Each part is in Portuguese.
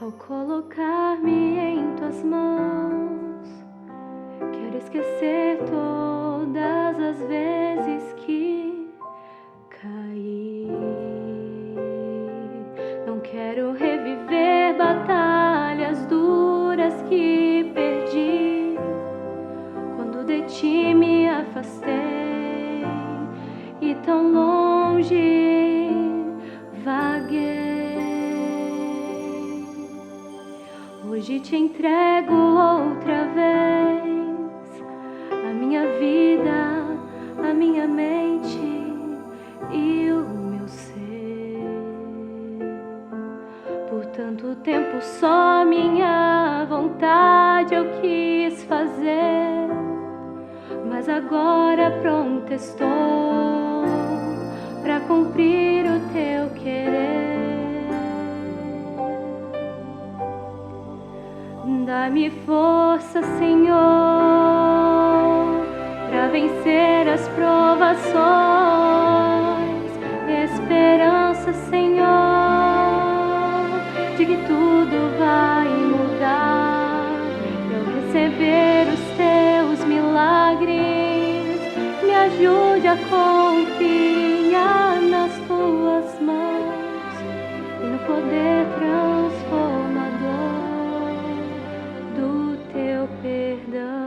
Ao colocar-me em tuas mãos, quero esquecer todas as vezes que caí. Não quero reviver batalhas duras que perdi quando de ti me afastei e tão longe vaguei. Hoje te entrego outra vez a minha vida, a minha mente e o meu ser. Por tanto tempo só minha vontade eu quis fazer, mas agora pronta estou para cumprir o teu querer. Dá-me força, Senhor, para vencer as provações. Esperança, Senhor, de que tudo vai mudar. Eu receber os teus milagres, me ajude a confiar nas tuas mãos e no poder transformador do teu perdão.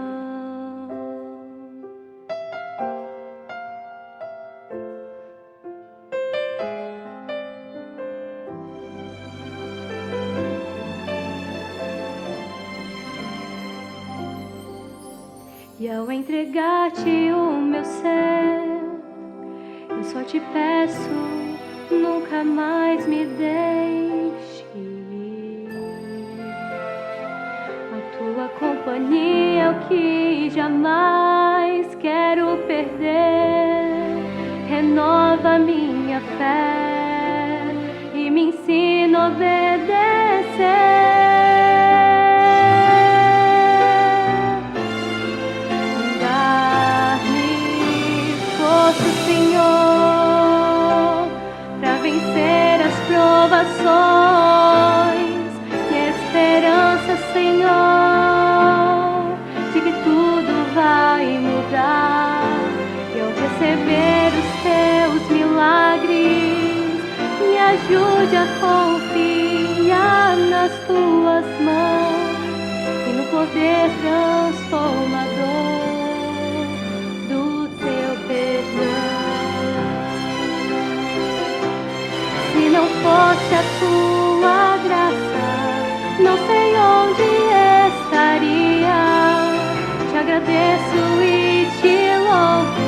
E ao entregar-te o meu ser, eu só te peço, nunca mais me deixe ir. A tua companhia é o que jamais quero perder. Renova minha fé e me ensina a obedecer. Senhor, para vencer as provações, e esperança, Senhor, de que tudo vai mudar. E ao receber os teus milagres, me ajude a confiar nas tuas mãos e no poder transformador do teu perdão. Se não fosse a tua graça, não sei onde estaria. Te agradeço e te louvo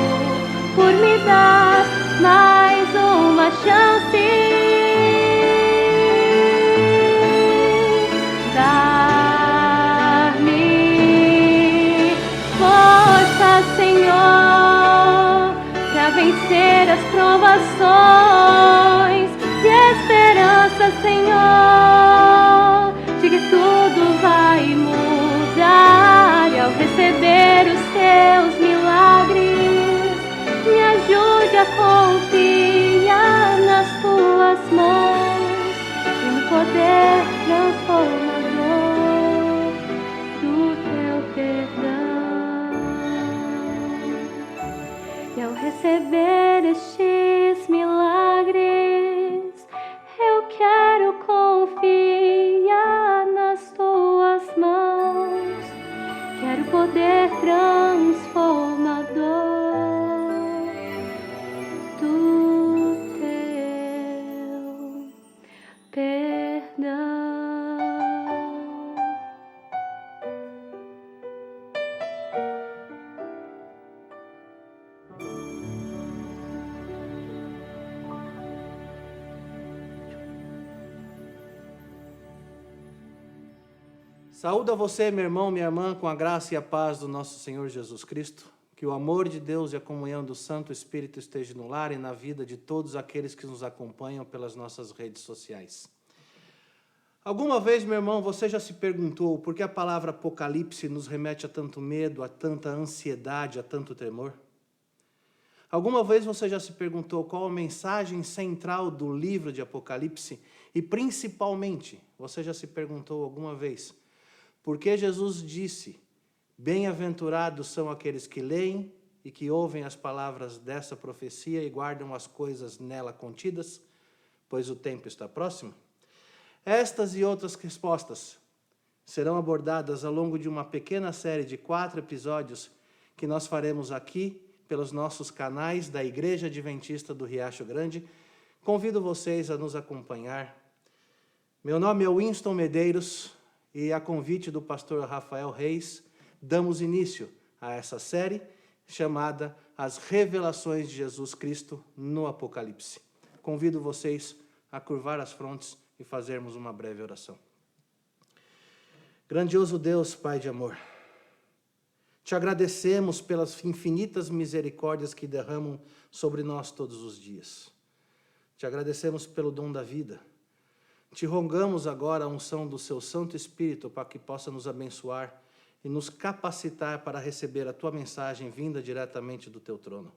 por me dar mais uma chance. Dar-me força, Senhor, para vencer as provações. E esperança, Senhor, de que tudo vai mudar. E ao receber os teus milagres, me ajude a confiar nas tuas mãos e no poder transformador do teu perdão. E ao receber estes milagres, eu quero confiar nas tuas mãos. Quero poder transformador do teu perdão. Saúdo a você, meu irmão, minha irmã, com a graça e a paz do nosso Senhor Jesus Cristo. Que o amor de Deus e a comunhão do Santo Espírito esteja no lar e na vida de todos aqueles que nos acompanham pelas nossas redes sociais. Alguma vez, meu irmão, você já se perguntou por que a palavra Apocalipse nos remete a tanto medo, a tanta ansiedade, a tanto temor? Alguma vez você já se perguntou qual a mensagem central do livro de Apocalipse E principalmente, você já se perguntou alguma vez, por que Jesus disse, bem-aventurados são aqueles que leem e que ouvem as palavras dessa profecia e guardam as coisas nela contidas, pois o tempo está próximo? Estas e outras respostas serão abordadas ao longo de uma pequena série de 4 episódios que nós faremos aqui pelos nossos canais da Igreja Adventista do Riacho Grande. Convido vocês a nos acompanhar. Meu nome é Winston Medeiros e, a convite do pastor Rafael Reis, damos início a essa série chamada As Revelações de Jesus Cristo no Apocalipse. Convido vocês a curvar as frontes e fazermos uma breve oração. Grandioso Deus, Pai de amor, te agradecemos pelas infinitas misericórdias que derramam sobre nós todos os dias. Te agradecemos pelo dom da vida. Te rogamos agora a unção do seu Santo Espírito para que possa nos abençoar e nos capacitar para receber a tua mensagem vinda diretamente do teu trono.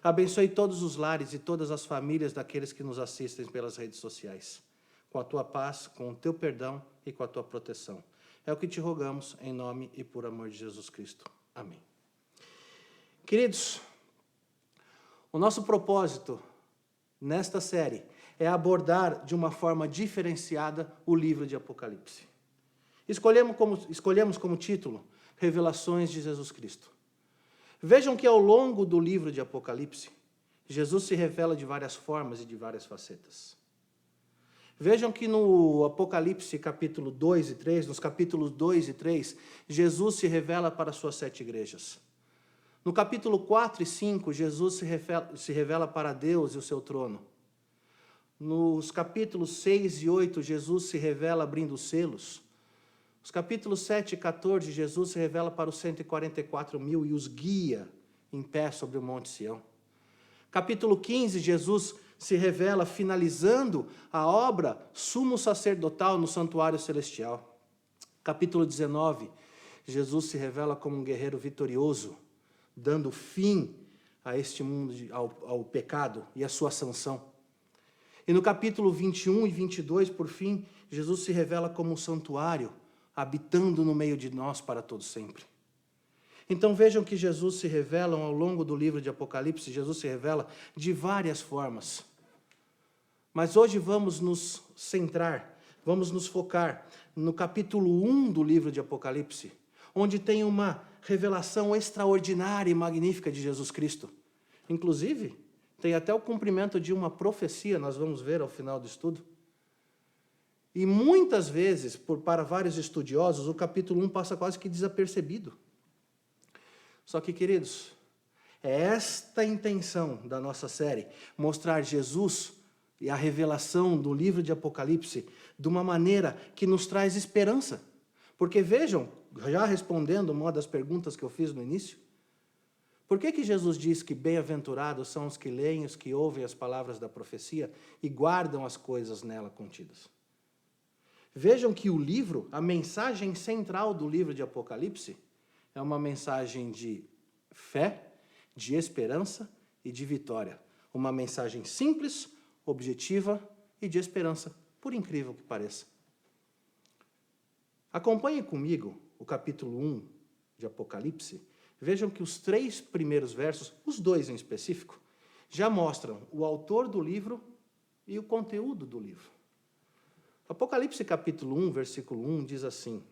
Abençoe todos os lares e todas as famílias daqueles que nos assistem pelas redes sociais, com a tua paz, com o teu perdão e com a tua proteção. É o que te rogamos em nome e por amor de Jesus Cristo. Amém. Queridos, o nosso propósito nesta série é abordar de uma forma diferenciada o livro de Apocalipse. Escolhemos como título Revelações de Jesus Cristo. Vejam que ao longo do livro de Apocalipse, Jesus se revela de várias formas e de várias facetas. Vejam que no Apocalipse capítulo 2 e 3, nos capítulos 2 e 3, Jesus se revela para as suas 7 igrejas. No capítulo 4 e 5, Jesus se revela para Deus e o seu trono. Nos capítulos 6 e 8, Jesus se revela abrindo os selos. Os capítulos 7 e 14, Jesus se revela para os 144.000 e os guia em pé sobre o Monte Sião. Capítulo 15, Jesus se revela finalizando a obra sumo sacerdotal no santuário celestial. Capítulo 19, Jesus se revela como um guerreiro vitorioso, dando fim a este mundo, ao pecado e à sua sanção. E no capítulo 21 e 22, por fim, Jesus se revela como um santuário, habitando no meio de nós para todo sempre. Então vejam que Jesus se revela ao longo do livro de Apocalipse, Jesus se revela de várias formas. Mas hoje vamos nos centrar, vamos nos focar no capítulo 1 do livro de Apocalipse, onde tem uma revelação extraordinária e magnífica de Jesus Cristo. Inclusive, tem até o cumprimento de uma profecia, nós vamos ver ao final do estudo. E muitas vezes, para vários estudiosos, o capítulo 1 passa quase que desapercebido. Só que, queridos, é esta a intenção da nossa série, mostrar Jesus e a revelação do livro de Apocalipse de uma maneira que nos traz esperança. Porque vejam, já respondendo uma das perguntas que eu fiz no início, por que Jesus diz que bem-aventurados são os que leem, os que ouvem as palavras da profecia e guardam as coisas nela contidas? Vejam que o livro, a mensagem central do livro de Apocalipse, é uma mensagem de fé, de esperança e de vitória. Uma mensagem simples, objetiva e de esperança, por incrível que pareça. Acompanhem comigo o capítulo 1 de Apocalipse. Vejam que os 3 primeiros versos, os 2 em específico, já mostram o autor do livro e o conteúdo do livro. Apocalipse capítulo 1, versículo 1 diz assim: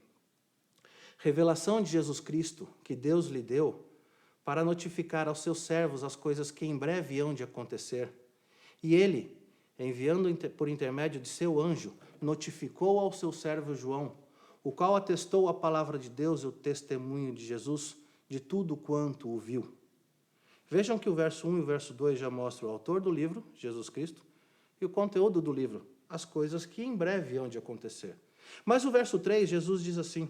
Revelação de Jesus Cristo, que Deus lhe deu, para notificar aos seus servos as coisas que em breve hão de acontecer. E ele, enviando por intermédio de seu anjo, notificou ao seu servo João, o qual atestou a palavra de Deus e o testemunho de Jesus, de tudo quanto o viu. Vejam que o verso 1 e o verso 2 já mostram o autor do livro, Jesus Cristo, e o conteúdo do livro, as coisas que em breve hão de acontecer. Mas o verso 3, Jesus diz assim: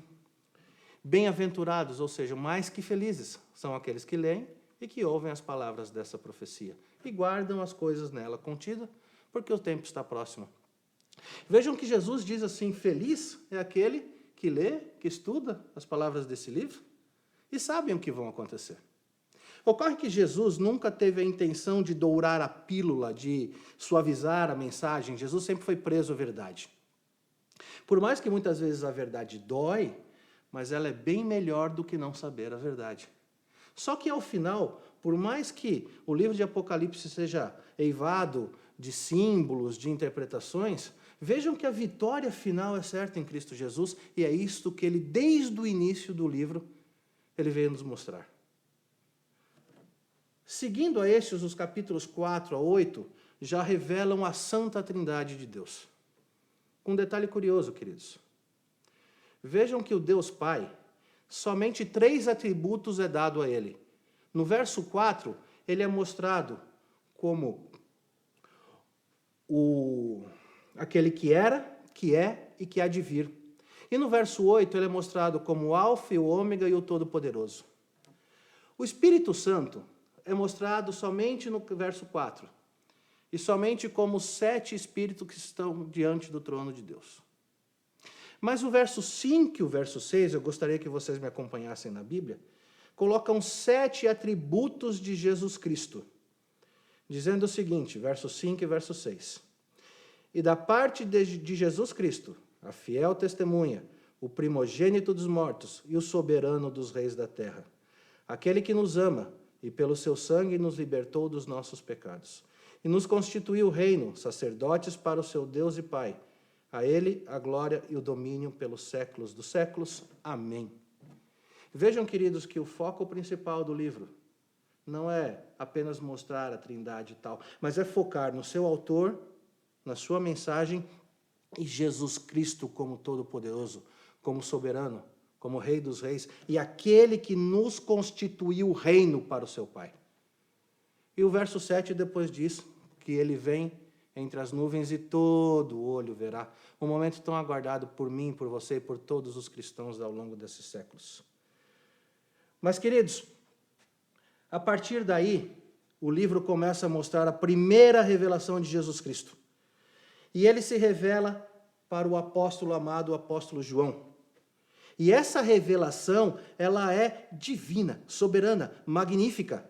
Bem-aventurados, ou seja, mais que felizes, são aqueles que leem e que ouvem as palavras dessa profecia e guardam as coisas nela contidas, porque o tempo está próximo. Vejam que Jesus diz assim: feliz é aquele que lê, que estuda as palavras desse livro e sabem o que vão acontecer. Ocorre que Jesus nunca teve a intenção de dourar a pílula, de suavizar a mensagem. Jesus sempre foi preso à verdade. Por mais que muitas vezes a verdade dói, mas ela é bem melhor do que não saber a verdade. Só que ao final, por mais que o livro de Apocalipse seja eivado de símbolos, de interpretações, vejam que a vitória final é certa em Cristo Jesus, e é isto que ele, desde o início do livro, ele veio nos mostrar. Seguindo a estes, os capítulos 4 a 8, já revelam a Santa Trindade de Deus. Um detalhe curioso, queridos. Vejam que o Deus Pai, somente 3 atributos é dado a ele. No verso 4, ele é mostrado como aquele que era, que é e que há de vir. E no verso 8, ele é mostrado como o Alfa e o Ômega e o Todo-Poderoso. O Espírito Santo é mostrado somente no verso 4, e somente como os 7 Espíritos que estão diante do trono de Deus. Mas o verso 5 e o verso 6, eu gostaria que vocês me acompanhassem na Bíblia, colocam 7 atributos de Jesus Cristo, dizendo o seguinte, verso 5 e verso 6. E da parte de Jesus Cristo, a fiel testemunha, o primogênito dos mortos e o soberano dos reis da terra, aquele que nos ama e pelo seu sangue nos libertou dos nossos pecados, e nos constituiu reino, sacerdotes para o seu Deus e Pai. A ele a glória e o domínio pelos séculos dos séculos. Amém. Vejam, queridos, que o foco principal do livro não é apenas mostrar a Trindade e tal, mas é focar no seu autor, na sua mensagem, e Jesus Cristo como Todo-Poderoso, como soberano, como Rei dos Reis, e aquele que nos constituiu reino para o seu Pai. E o verso 7 depois diz que ele vem entre as nuvens e todo olho verá. Um momento tão aguardado por mim, por você e por todos os cristãos ao longo desses séculos. Mas, queridos, a partir daí, o livro começa a mostrar a primeira revelação de Jesus Cristo. E ele se revela para o apóstolo amado, o apóstolo João. E essa revelação, ela é divina, soberana, magnífica.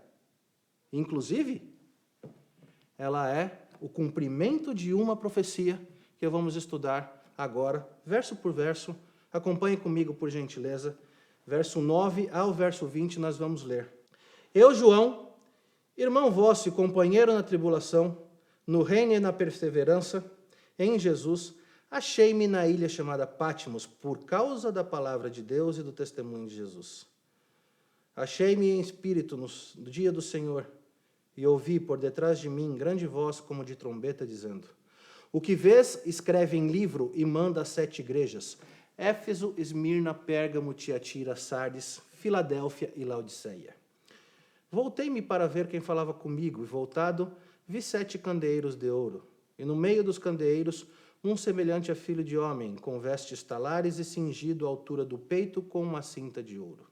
Inclusive, ela é o cumprimento de uma profecia que vamos estudar agora, verso por verso. Acompanhe comigo, por gentileza. Verso 9 ao verso 20, nós vamos ler. Eu, João, irmão vosso e companheiro na tribulação, no reino e na perseverança, em Jesus, achei-me na ilha chamada Patmos, por causa da palavra de Deus e do testemunho de Jesus. Achei-me em espírito no dia do Senhor, e ouvi por detrás de mim grande voz como de trombeta, dizendo: o que vês, escreve em livro e manda às 7 igrejas: Éfeso, Esmirna, Pérgamo, Tiatira, Sardes, Filadélfia e Laodiceia. Voltei-me para ver quem falava comigo, e voltado, vi 7 candeeiros de ouro, e no meio dos candeeiros, um semelhante a filho de homem, com vestes talares e cingido à altura do peito com uma cinta de ouro.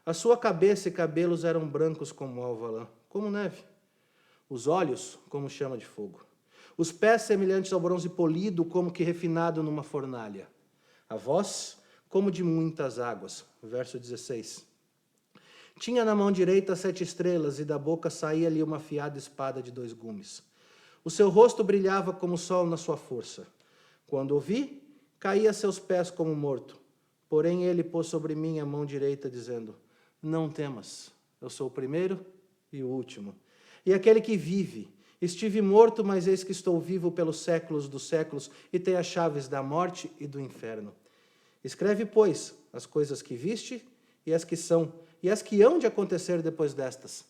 A sua cabeça e cabelos eram brancos como alvalã, como neve. Os olhos, como chama de fogo. Os pés semelhantes ao bronze polido, como que refinado numa fornalha. A voz, como de muitas águas. Verso 16. Tinha na mão direita 7 estrelas, e da boca saía-lhe uma afiada espada de 2 gumes. O seu rosto brilhava como o sol na sua força. Quando o vi, caí a seus pés como morto. Porém ele pôs sobre mim a mão direita, dizendo: não temas, eu sou o primeiro e o último, e aquele que vive. Estive morto, mas eis que estou vivo pelos séculos dos séculos, e tenho as chaves da morte e do inferno. Escreve, pois, as coisas que viste, e as que são, e as que hão de acontecer depois destas.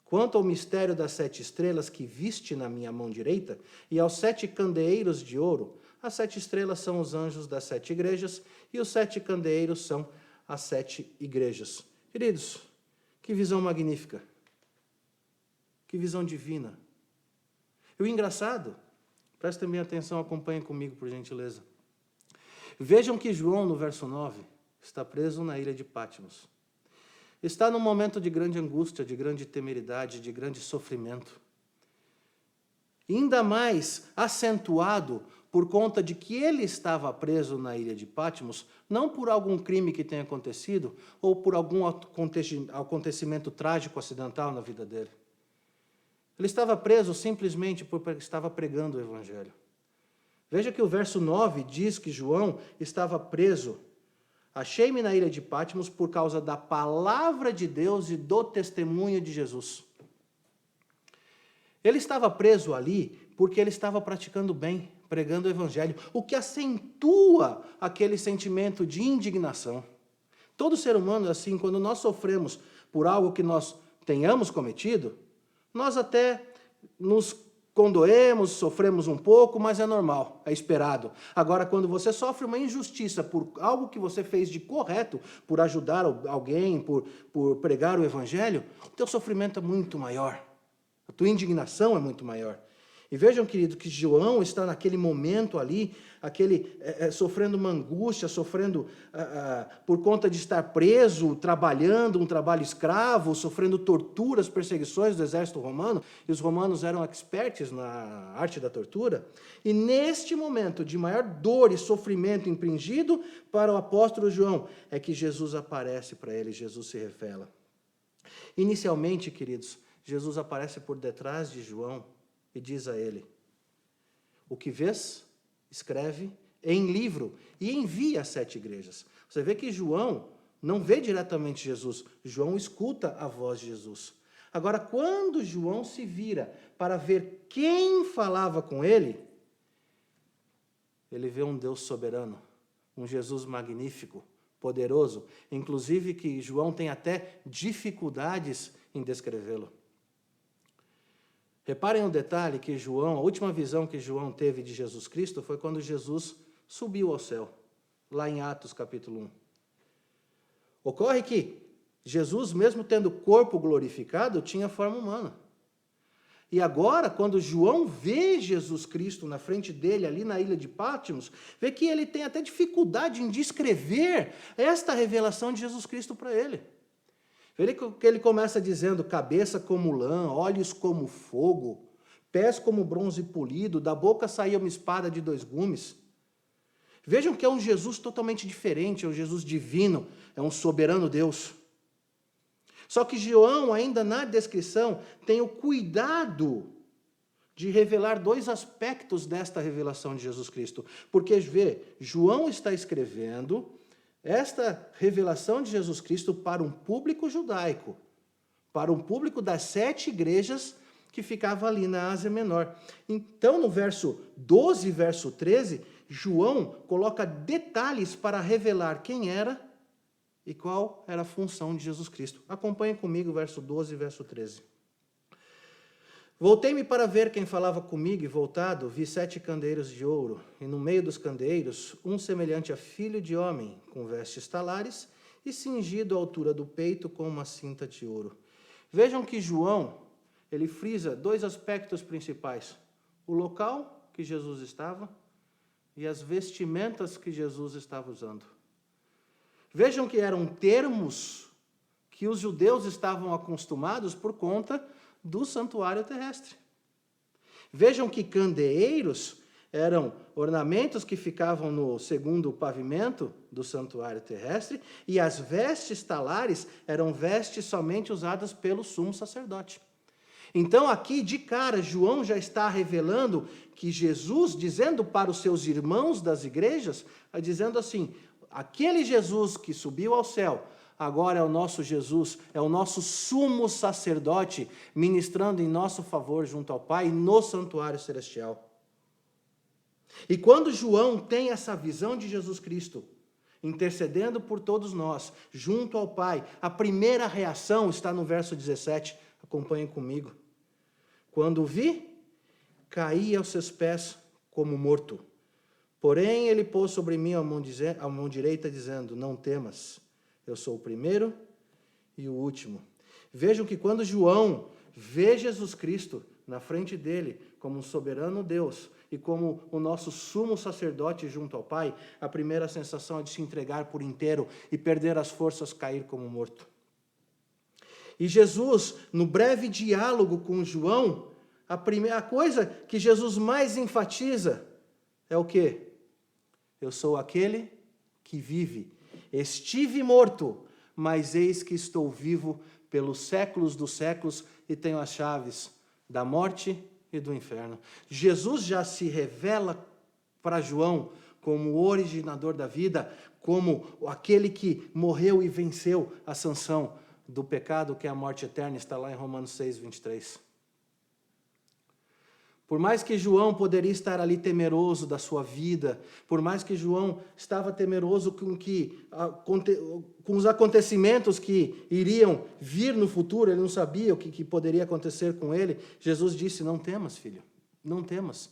Quanto ao mistério das 7 estrelas que viste na minha mão direita, e aos 7 candeeiros de ouro, as 7 estrelas são os anjos das 7 igrejas, e os 7 candeeiros são as 7 igrejas. Queridos, que visão magnífica, que visão divina. E o engraçado, prestem bem atenção, acompanhem comigo, por gentileza. Vejam que João, no verso 9, está preso na ilha de Patmos. Está num momento de grande angústia, de grande temeridade, de grande sofrimento. E ainda mais acentuado por conta de que ele estava preso na ilha de Patmos, não por algum crime que tenha acontecido, ou por algum acontecimento trágico, acidental na vida dele. Ele estava preso simplesmente porque estava pregando o Evangelho. Veja que o verso 9 diz que João estava preso. Achei-me na ilha de Patmos por causa da palavra de Deus e do testemunho de Jesus. Ele estava preso ali porque ele estava praticando bem, pregando o Evangelho, o que acentua aquele sentimento de indignação. Todo ser humano é assim, quando nós sofremos por algo que nós tenhamos cometido, nós até nos condoemos, sofremos um pouco, mas é normal, é esperado. Agora, quando você sofre uma injustiça por algo que você fez de correto, por ajudar alguém, por pregar o Evangelho, o teu sofrimento é muito maior. A tua indignação é muito maior. E vejam, querido, que João está naquele momento ali, sofrendo uma angústia, sofrendo por conta de estar preso, trabalhando um trabalho escravo, sofrendo torturas, perseguições do exército romano, e os romanos eram expertos na arte da tortura. E neste momento de maior dor e sofrimento infligido para o apóstolo João, é que Jesus aparece para ele, Jesus se revela. Inicialmente, queridos, Jesus aparece por detrás de João e diz a ele: o que vês, escreve em livro e envia às 7 igrejas. Você vê que João não vê diretamente Jesus, João escuta a voz de Jesus. Agora, quando João se vira para ver quem falava com ele, ele vê um Deus soberano, um Jesus magnífico, poderoso, inclusive que João tem até dificuldades em descrevê-lo. Reparem um detalhe que João, a última visão que João teve de Jesus Cristo foi quando Jesus subiu ao céu, lá em Atos capítulo 1. Ocorre que Jesus, mesmo tendo corpo glorificado, tinha forma humana. E agora, quando João vê Jesus Cristo na frente dele, ali na ilha de Patmos, vê que ele tem até dificuldade em descrever esta revelação de Jesus Cristo para ele. Vê que ele começa dizendo: cabeça como lã, olhos como fogo, pés como bronze polido, da boca saía uma espada de 2 gumes. Vejam que é um Jesus totalmente diferente, é um Jesus divino, é um soberano Deus. Só que João, ainda na descrição, tem o cuidado de revelar 2 aspectos desta revelação de Jesus Cristo. Porque, João está escrevendo esta revelação de Jesus Cristo para um público judaico, para um público das 7 igrejas que ficava ali na Ásia Menor. Então, no verso 12 e verso 13, João coloca detalhes para revelar quem era e qual era a função de Jesus Cristo. Acompanhe comigo o verso 12 e verso 13. Voltei-me para ver quem falava comigo, e voltado, vi 7 candeeiros de ouro, e no meio dos candeeiros, um semelhante a filho de homem, com vestes talares, e cingido à altura do peito com uma cinta de ouro. Vejam que João, ele frisa 2 aspectos principais: o local que Jesus estava e as vestimentas que Jesus estava usando. Vejam que eram termos que os judeus estavam acostumados por conta do santuário terrestre. Vejam que candeeiros eram ornamentos que ficavam no segundo pavimento do santuário terrestre, e as vestes talares eram vestes somente usadas pelo sumo sacerdote. Então, aqui, de cara, João já está revelando que Jesus, dizendo para os seus irmãos das igrejas, dizendo assim: aquele Jesus que subiu ao céu, agora é o nosso Jesus, é o nosso sumo sacerdote, ministrando em nosso favor junto ao Pai no santuário celestial. E quando João tem essa visão de Jesus Cristo, intercedendo por todos nós, junto ao Pai, a primeira reação está no verso 17, acompanhem comigo. Quando vi, caí aos seus pés como morto. Porém, ele pôs sobre mim a mão direita, dizendo: não temas. Eu sou o primeiro e o último. Vejam que quando João vê Jesus Cristo na frente dele como um soberano Deus e como o nosso sumo sacerdote junto ao Pai, a primeira sensação é de se entregar por inteiro e perder as forças, cair como morto. E Jesus, no breve diálogo com João, a primeira coisa que Jesus mais enfatiza é o quê? Eu sou aquele que vive. Estive morto, mas eis que estou vivo pelos séculos dos séculos e tenho as chaves da morte e do inferno. Jesus já se revela para João como o originador da vida, como aquele que morreu e venceu a sanção do pecado, que é a morte eterna, está lá em Romanos 6, 23. Por mais que João poderia estar ali temeroso da sua vida, por mais que João estava temeroso com os acontecimentos que iriam vir no futuro, ele não sabia o que poderia acontecer com ele, Jesus disse, não temas, filho, não temas.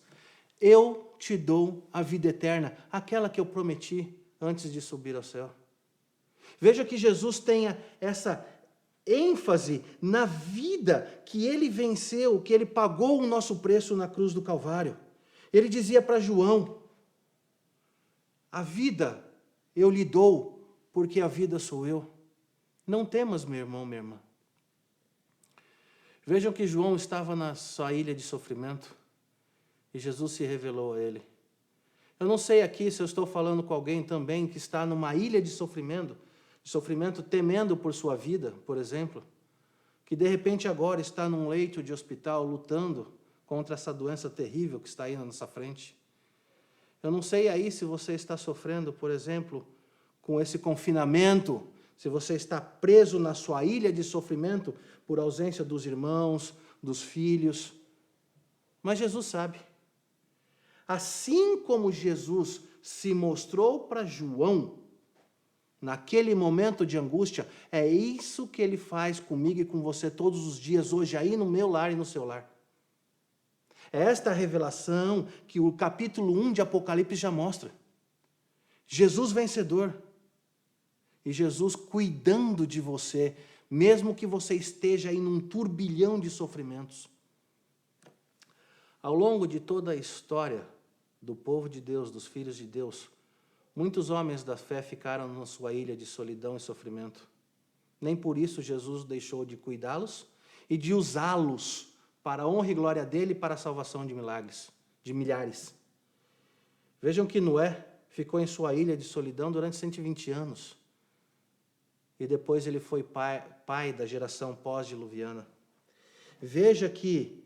Eu te dou a vida eterna, aquela que eu prometi antes de subir ao céu. Veja que Jesus tenha essa ênfase na vida que ele venceu, que ele pagou o nosso preço na cruz do Calvário. Ele dizia para João, a vida eu lhe dou, porque a vida sou eu. Não temas, meu irmão, minha irmã. Vejam que João estava na sua ilha de sofrimento, e Jesus se revelou a ele. Eu não sei aqui se eu estou falando com alguém também que está numa ilha de sofrimento, temendo por sua vida, por exemplo, que de repente agora está num leito de hospital lutando contra essa doença terrível que está aí na nossa frente. Eu não sei aí se você está sofrendo, por exemplo, com esse confinamento, se você está preso na sua ilha de sofrimento por ausência dos irmãos, dos filhos, mas Jesus sabe. Assim como Jesus se mostrou para João, naquele momento de angústia, é isso que ele faz comigo e com você todos os dias, hoje, aí no meu lar e no seu lar. É esta revelação que o capítulo 1 de Apocalipse já mostra. Jesus vencedor. E Jesus cuidando de você, mesmo que você esteja aí num turbilhão de sofrimentos. Ao longo de toda a história do povo de Deus, dos filhos de Deus, muitos homens da fé ficaram na sua ilha de solidão e sofrimento. Nem por isso Jesus deixou de cuidá-los e de usá-los para a honra e glória dele e para a salvação de milhares. Vejam que Noé ficou em sua ilha de solidão durante 120 anos. E depois ele foi pai da geração pós-diluviana. Veja que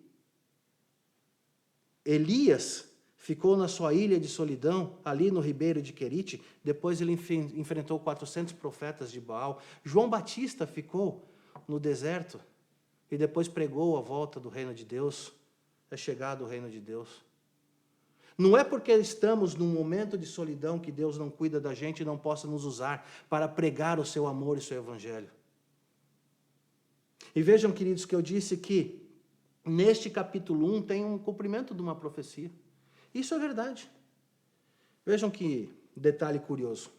Elias ficou na sua ilha de solidão, ali no ribeiro de Querite, depois ele enfrentou 400 profetas de Baal. João Batista ficou no deserto e depois pregou a volta do reino de Deus, é chegado o reino de Deus. Não é porque estamos num momento de solidão que Deus não cuida da gente e não possa nos usar para pregar o seu amor e o seu evangelho. E vejam, queridos, que eu disse que neste capítulo 1 tem um cumprimento de uma profecia. Isso é verdade. Vejam que detalhe curioso.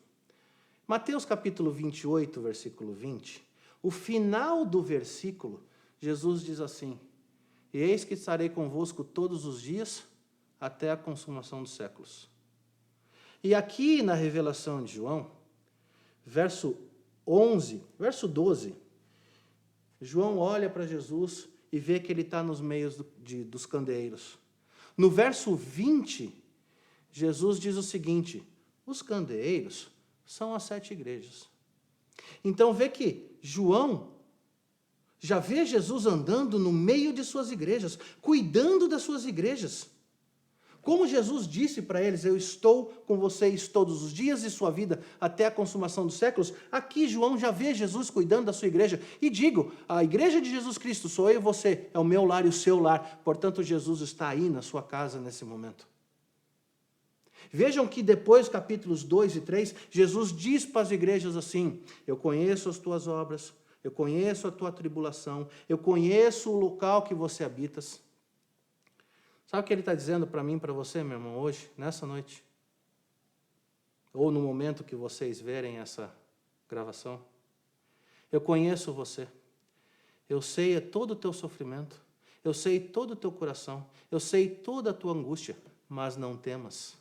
Mateus capítulo 28, versículo 20, o final do versículo, Jesus diz assim, e eis que estarei convosco todos os dias, até a consumação dos séculos. E aqui na revelação de João, verso 12, João olha para Jesus e vê que ele está nos meios dos candeeiros. No verso 20, Jesus diz o seguinte, os candeeiros são as 7 igrejas. Então vê que João já vê Jesus andando no meio de suas igrejas, cuidando das suas igrejas. Como Jesus disse para eles, eu estou com vocês todos os dias de sua vida até a consumação dos séculos, aqui João já vê Jesus cuidando da sua igreja. E digo, a igreja de Jesus Cristo sou eu e você, é o meu lar e o seu lar. Portanto, Jesus está aí na sua casa nesse momento. Vejam que depois, capítulos 2 e 3, Jesus diz para as igrejas assim, eu conheço as tuas obras, eu conheço a tua tribulação, eu conheço o local que você habitas. Sabe o que ele está dizendo para mim e para você, meu irmão, hoje, nessa noite? Ou no momento que vocês verem essa gravação? Eu conheço você. Eu sei todo o teu sofrimento. Eu sei todo o teu coração. Eu sei toda a tua angústia. Mas não temas.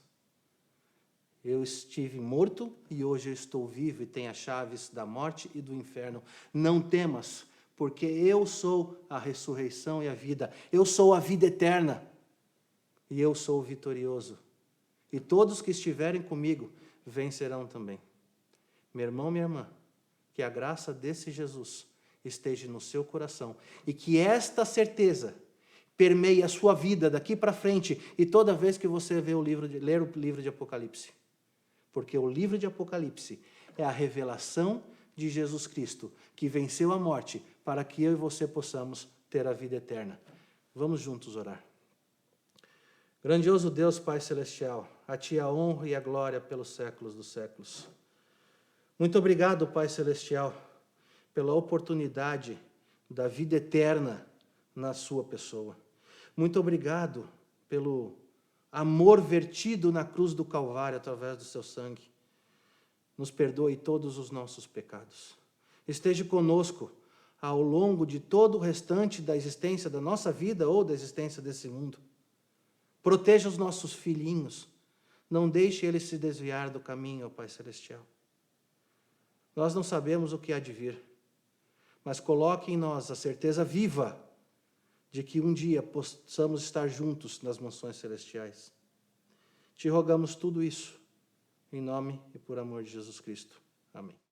Eu estive morto e hoje eu estou vivo e tenho as chaves da morte e do inferno. Não temas, porque eu sou a ressurreição e a vida. Eu sou a vida eterna. E eu sou vitorioso. e todos que estiverem comigo vencerão também. Meu irmão, minha irmã, que a graça desse Jesus esteja no seu coração e que esta certeza permeie a sua vida daqui para frente e toda vez que você ler o livro de Apocalipse. Porque o livro de Apocalipse é a revelação de Jesus Cristo, que venceu a morte para que eu e você possamos ter a vida eterna. Vamos juntos orar. Grandioso Deus, Pai Celestial, a Ti a honra e a glória pelos séculos dos séculos. Muito obrigado, Pai Celestial, pela oportunidade da vida eterna na Sua pessoa. Muito obrigado pelo amor vertido na cruz do Calvário através do Seu sangue. Nos perdoe todos os nossos pecados. Esteja conosco ao longo de todo o restante da existência da nossa vida ou da existência desse mundo. Proteja os nossos filhinhos. Não deixe eles se desviar do caminho, ó Pai Celestial. Nós não sabemos o que há de vir, mas coloque em nós a certeza viva de que um dia possamos estar juntos nas mansões celestiais. Te rogamos tudo isso, em nome e por amor de Jesus Cristo. Amém.